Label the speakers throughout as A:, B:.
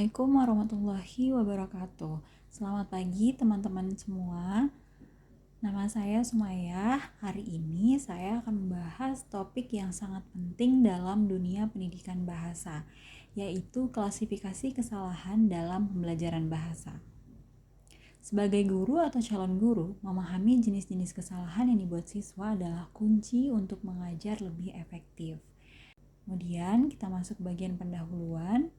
A: Assalamualaikum warahmatullahi wabarakatuh. Selamat pagi teman-teman semua. Nama saya Sumayyah. Hari ini saya akan membahas topik yang sangat penting dalam dunia pendidikan bahasa, yaitu klasifikasi kesalahan dalam pembelajaran bahasa. Sebagai guru atau calon guru, memahami jenis-jenis kesalahan yang dibuat siswa adalah kunci untuk mengajar lebih efektif. Kemudian kita masuk bagian pendahuluan.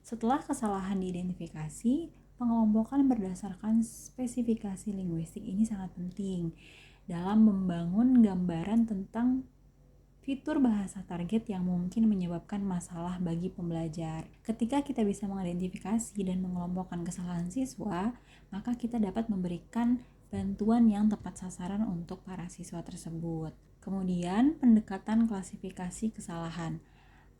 A: Setelah kesalahan diidentifikasi, pengelompokan berdasarkan spesifikasi linguistik ini sangat penting dalam membangun gambaran tentang fitur bahasa target yang mungkin menyebabkan masalah bagi pembelajar. Ketika kita bisa mengidentifikasi dan mengelompokkan kesalahan siswa, maka kita dapat memberikan bantuan yang tepat sasaran untuk para siswa tersebut. Kemudian, pendekatan klasifikasi kesalahan.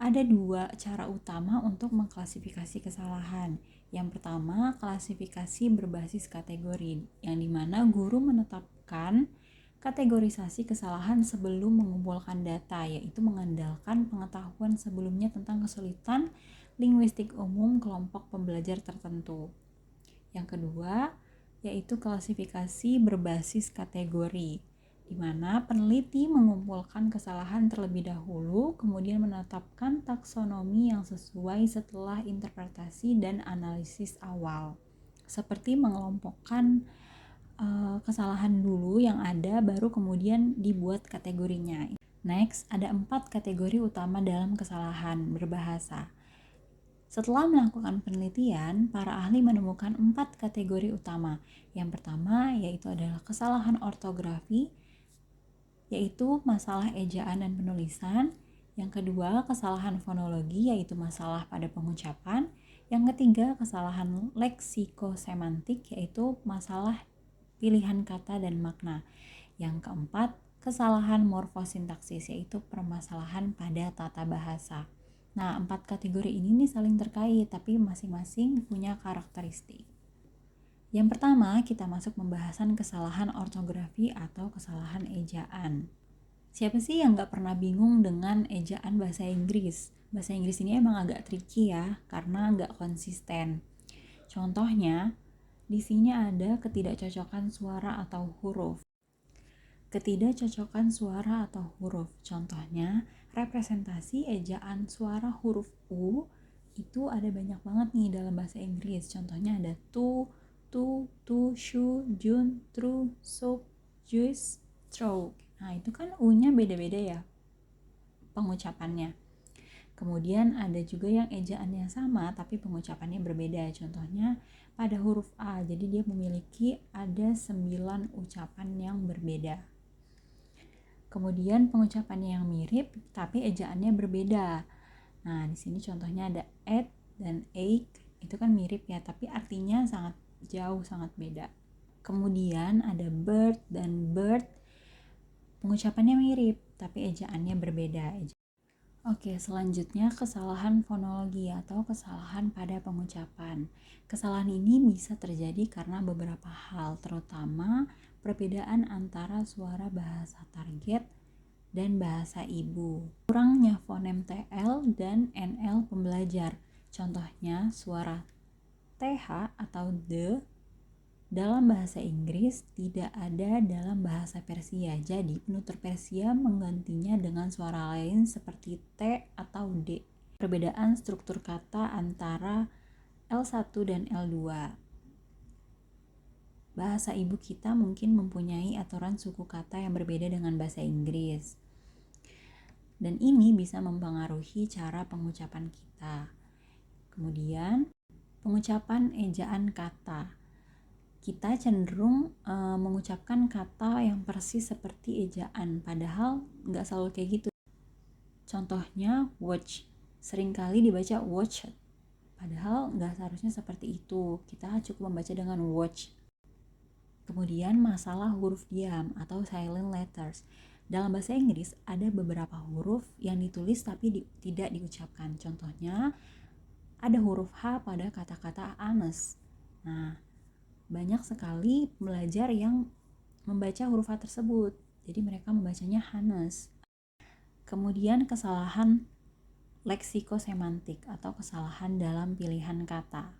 A: Ada dua cara utama untuk mengklasifikasi kesalahan. Yang pertama, klasifikasi berbasis kategori, yang dimana guru menetapkan kategorisasi kesalahan sebelum mengumpulkan data, yaitu mengandalkan pengetahuan sebelumnya tentang kesulitan linguistik umum kelompok pembelajar tertentu. Yang kedua, yaitu klasifikasi berbasis kategori, di mana peneliti mengumpulkan kesalahan terlebih dahulu, kemudian menetapkan taksonomi yang sesuai setelah interpretasi dan analisis awal. Seperti mengelompokkan kesalahan dulu yang ada, baru kemudian dibuat kategorinya. Next, ada 4 kategori utama dalam kesalahan berbahasa. Setelah melakukan penelitian, para ahli menemukan 4 kategori utama. Yang pertama yaitu adalah kesalahan ortografi, yaitu masalah ejaan dan penulisan. Yang kedua, kesalahan fonologi, yaitu masalah pada pengucapan. Yang ketiga, kesalahan leksikosemantik, yaitu masalah pilihan kata dan makna. Yang keempat, kesalahan morfosintaksis, yaitu permasalahan pada tata bahasa. Nah, 4 kategori ini saling terkait, tapi masing-masing punya karakteristik. Yang pertama, kita masuk pembahasan kesalahan ortografi atau kesalahan ejaan. Siapa sih yang gak pernah bingung dengan ejaan bahasa Inggris? Bahasa Inggris ini emang agak tricky ya, karena gak konsisten. Contohnya, di sini ada ketidakcocokan suara atau huruf. Ketidakcocokan suara atau huruf. Contohnya, representasi ejaan suara huruf U itu ada banyak banget nih dalam bahasa Inggris. Contohnya ada to, shu, jun, tru, soap, juice, stroke. Nah, itu kan U-nya beda-beda ya pengucapannya. Kemudian ada juga yang ejaannya sama tapi pengucapannya berbeda. Contohnya pada huruf A, jadi dia memiliki ada 9 ucapan yang berbeda. Kemudian pengucapannya yang mirip tapi ejaannya berbeda. Nah, di sini contohnya ada egg dan egg, itu kan mirip ya, tapi artinya sangat jauh, sangat beda. Kemudian ada bird dan bird, pengucapannya mirip tapi ejaannya berbeda. Oke, selanjutnya kesalahan fonologi atau kesalahan pada pengucapan. Kesalahan ini bisa terjadi karena beberapa hal, terutama perbedaan antara suara bahasa target dan bahasa ibu. Kurangnya fonem TL dan NL pembelajar. Contohnya suara TH atau the dalam bahasa Inggris tidak ada dalam bahasa Persia. Jadi penutur Persia menggantinya dengan suara lain seperti T atau D. Perbedaan struktur kata antara L1 dan L2. Bahasa ibu kita mungkin mempunyai aturan suku kata yang berbeda dengan bahasa Inggris. Dan ini bisa mempengaruhi cara pengucapan kita. Kemudian, pengucapan ejaan kata. Kita cenderung mengucapkan kata yang persis seperti ejaan, padahal nggak selalu kayak gitu. Contohnya watch, seringkali dibaca watch, padahal nggak seharusnya seperti itu. Kita cukup membaca dengan watch. Kemudian masalah huruf diam atau silent letters. Dalam bahasa Inggris ada beberapa huruf yang ditulis tapi tidak diucapkan. Contohnya ada huruf H pada kata-kata honest. Nah, banyak sekali pelajar yang membaca huruf A tersebut, jadi mereka membacanya honest. Kemudian kesalahan leksikosemantik atau kesalahan dalam pilihan kata.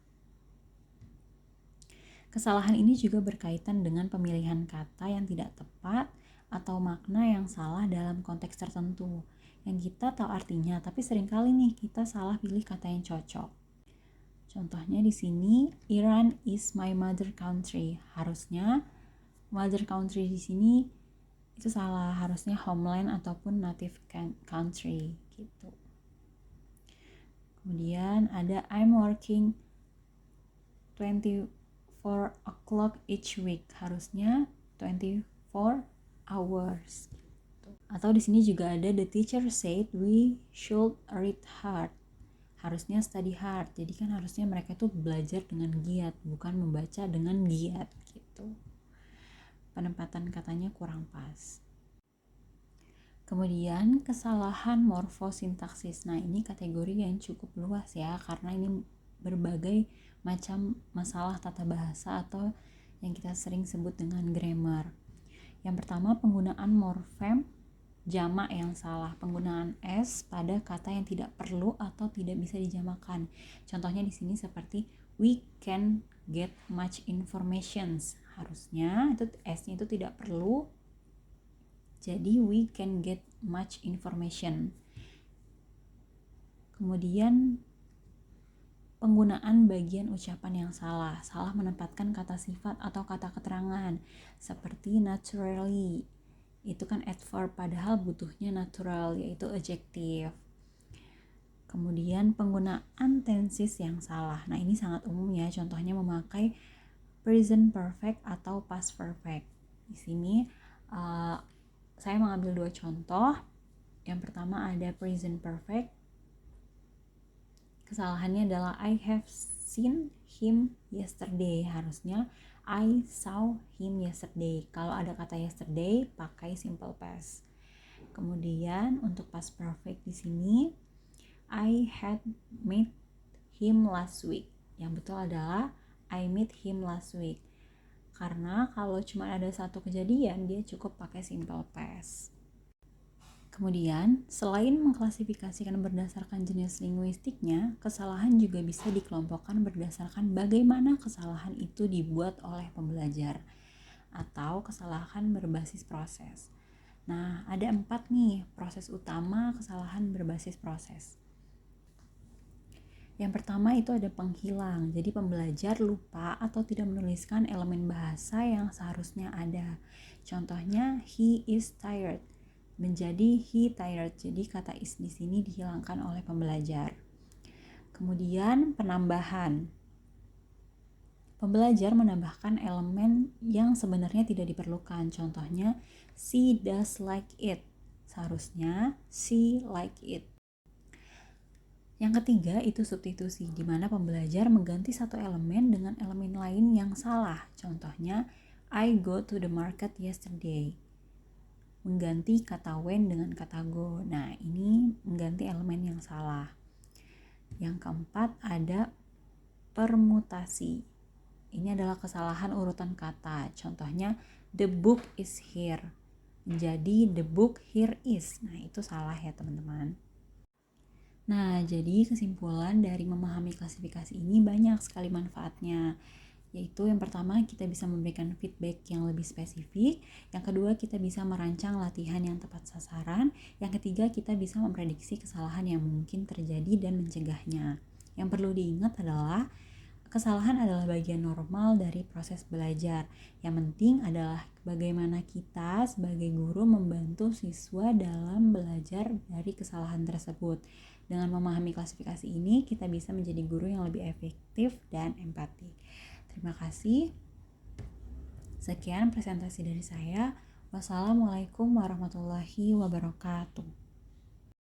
A: Kesalahan ini juga berkaitan dengan pemilihan kata yang tidak tepat atau makna yang salah dalam konteks tertentu. Yang kita tahu artinya, tapi seringkali nih kita salah pilih kata yang cocok. Contohnya di sini, Iran is my mother country. Harusnya mother country di sini itu salah, harusnya homeland ataupun native country gitu. Kemudian ada I'm working 24 o'clock each week, harusnya 24 hours. Atau di sini juga ada the teacher said we should read hard, harusnya study hard. Jadi kan harusnya mereka itu belajar dengan giat, bukan membaca dengan giat gitu. Penempatan katanya kurang pas. Kemudian kesalahan morfosintaksis. Nah, ini kategori yang cukup luas ya, karena ini berbagai macam masalah tata bahasa atau yang kita sering sebut dengan grammar. Yang pertama, penggunaan morfem jamak yang salah, penggunaan s pada kata yang tidak perlu atau tidak bisa dijamakan. Contohnya di sini seperti we can get much information. Harusnya itu s-nya itu tidak perlu. Jadi we can get much information. Kemudian penggunaan bagian ucapan yang salah menempatkan kata sifat atau kata keterangan seperti naturally. Itu kan adverb padahal butuhnya natural, yaitu adjective. Kemudian penggunaan tenses yang salah. Nah, ini sangat umum ya. Contohnya memakai present perfect atau past perfect. Di sini saya mengambil 2 contoh. Yang pertama ada present perfect. Kesalahannya adalah I have seen him yesterday. Harusnya I saw him yesterday. Kalau ada kata yesterday, pakai simple past. Kemudian untuk past perfect di sini I had met him last week. Yang betul adalah I met him last week. Karena kalau cuma ada satu kejadian, dia cukup pakai simple past. Kemudian, selain mengklasifikasikan berdasarkan jenis linguistiknya, kesalahan juga bisa dikelompokkan berdasarkan bagaimana kesalahan itu dibuat oleh pembelajar atau kesalahan berbasis proses. Nah, ada 4 nih proses utama kesalahan berbasis proses. Yang pertama itu ada penghilang, jadi pembelajar lupa atau tidak menuliskan elemen bahasa yang seharusnya ada. Contohnya, he is tired, menjadi he tired, jadi kata is di sini dihilangkan oleh pembelajar. Kemudian penambahan, pembelajar menambahkan elemen yang sebenarnya tidak diperlukan. Contohnya, she does like it, seharusnya she like it. Yang ketiga itu substitusi, di mana pembelajar mengganti satu elemen dengan elemen lain yang salah. Contohnya, I go to the market yesterday. Mengganti kata when dengan kata go. Nah, ini mengganti elemen yang salah. Yang keempat ada permutasi. Ini adalah kesalahan urutan kata. Contohnya, the book is here. Menjadi the book here is. Nah, itu salah ya teman-teman. Nah, jadi kesimpulan dari memahami klasifikasi ini banyak sekali manfaatnya. Yaitu yang pertama, kita bisa memberikan feedback yang lebih spesifik. Yang kedua, kita bisa merancang latihan yang tepat sasaran. Yang ketiga, kita bisa memprediksi kesalahan yang mungkin terjadi dan mencegahnya. Yang perlu diingat adalah kesalahan adalah bagian normal dari proses belajar. Yang penting adalah bagaimana kita sebagai guru membantu siswa dalam belajar dari kesalahan tersebut. Dengan memahami klasifikasi ini, kita bisa menjadi guru yang lebih efektif dan empati. Terima kasih. Sekian presentasi dari saya. Wassalamualaikum warahmatullahi wabarakatuh.